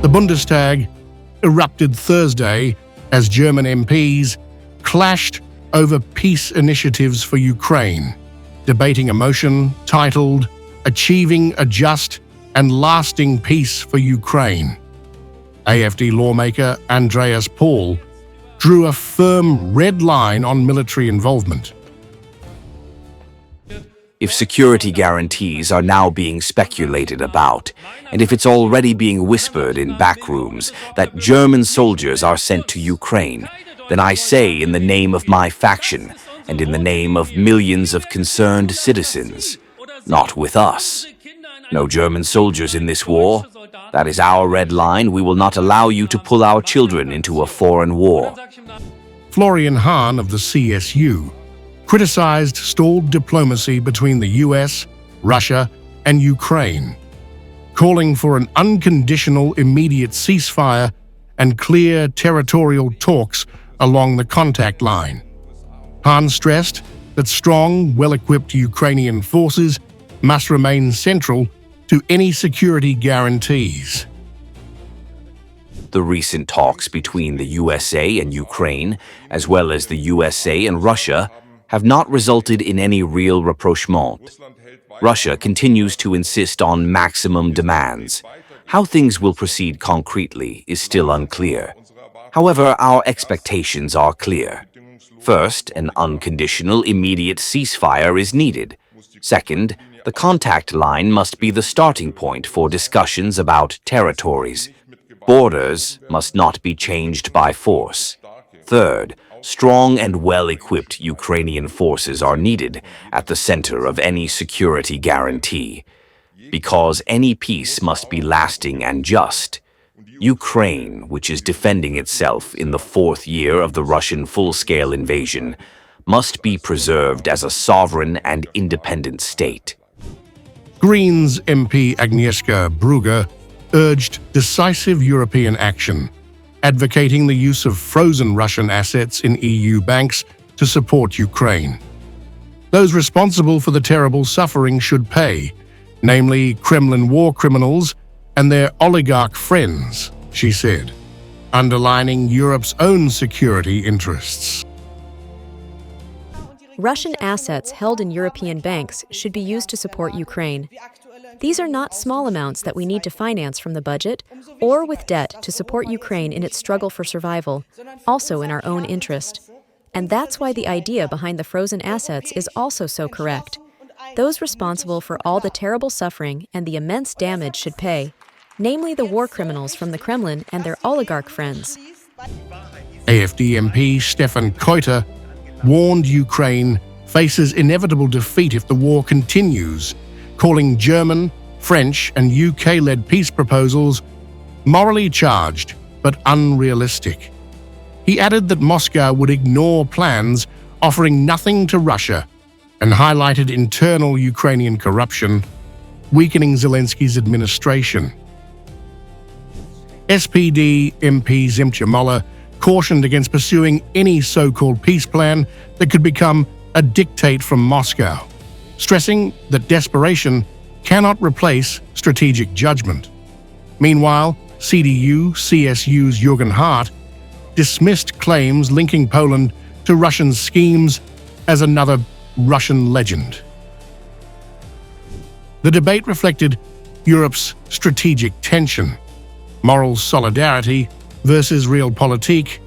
The Bundestag erupted Thursday as German MPs clashed over peace initiatives for Ukraine, debating a motion titled "Achieving a Just and Lasting Peace for Ukraine." AfD lawmaker Andreas Paul drew a firm red line on military involvement. If security guarantees are now being speculated about, and if it's already being whispered in backrooms that German soldiers are sent to Ukraine, then I say in the name of my faction and in the name of millions of concerned citizens, not with us. No German soldiers in this war. That is our red line. We will not allow you to pull our children into a foreign war. Florian Hahn of the CSU criticized stalled diplomacy between the US, Russia, and Ukraine, calling for an unconditional immediate ceasefire and clear territorial talks along the contact line. Hahn stressed that strong, well-equipped Ukrainian forces must remain central to any security guarantees. The recent talks between the USA and Ukraine, as well as the USA and Russia, have not resulted in any real rapprochement. Russia continues to insist on maximum demands. How things will proceed concretely is still unclear. However, our expectations are clear. First, an unconditional immediate ceasefire is needed. Second, the contact line must be the starting point for discussions about territories. Borders must not be changed by force. Third, strong and well-equipped Ukrainian forces are needed at the center of any security guarantee. Because any peace must be lasting and just. Ukraine, which is defending itself in the fourth year of the Russian full-scale invasion, must be preserved as a sovereign and independent state. Greens MP Agnieszka Brugger urged decisive European action, advocating the use of frozen Russian assets in EU banks to support Ukraine. Those responsible for the terrible suffering should pay, namely Kremlin war criminals and their oligarch friends, she said, underlining Europe's own security interests. Russian assets held in European banks should be used to support Ukraine. These are not small amounts that we need to finance from the budget or with debt to support Ukraine in its struggle for survival, also in our own interest. And that's why the idea behind the frozen assets is also so correct. Those responsible for all the terrible suffering and the immense damage should pay, namely the war criminals from the Kremlin and their oligarch friends. AfD MP Stefan Keuter warned Ukraine faces inevitable defeat if the war continues, calling German, French, and UK-led peace proposals morally charged but unrealistic. He added that Moscow would ignore plans offering nothing to Russia and highlighted internal Ukrainian corruption, weakening Zelensky's administration. SPD MP Zimtya Moller cautioned against pursuing any so-called peace plan that could become a dictate from Moscow, stressing that desperation cannot replace strategic judgment. Meanwhile, CDU-CSU's Jürgen Hart dismissed claims linking Poland to Russian schemes as another Russian legend. The debate reflected Europe's strategic tension, moral solidarity versus realpolitik,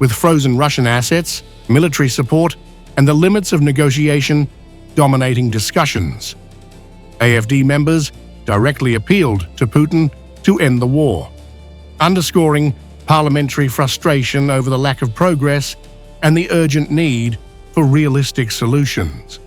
with frozen Russian assets, military support, and the limits of negotiation dominating discussions. AfD members directly appealed to Putin to end the war, underscoring parliamentary frustration over the lack of progress and the urgent need for realistic solutions.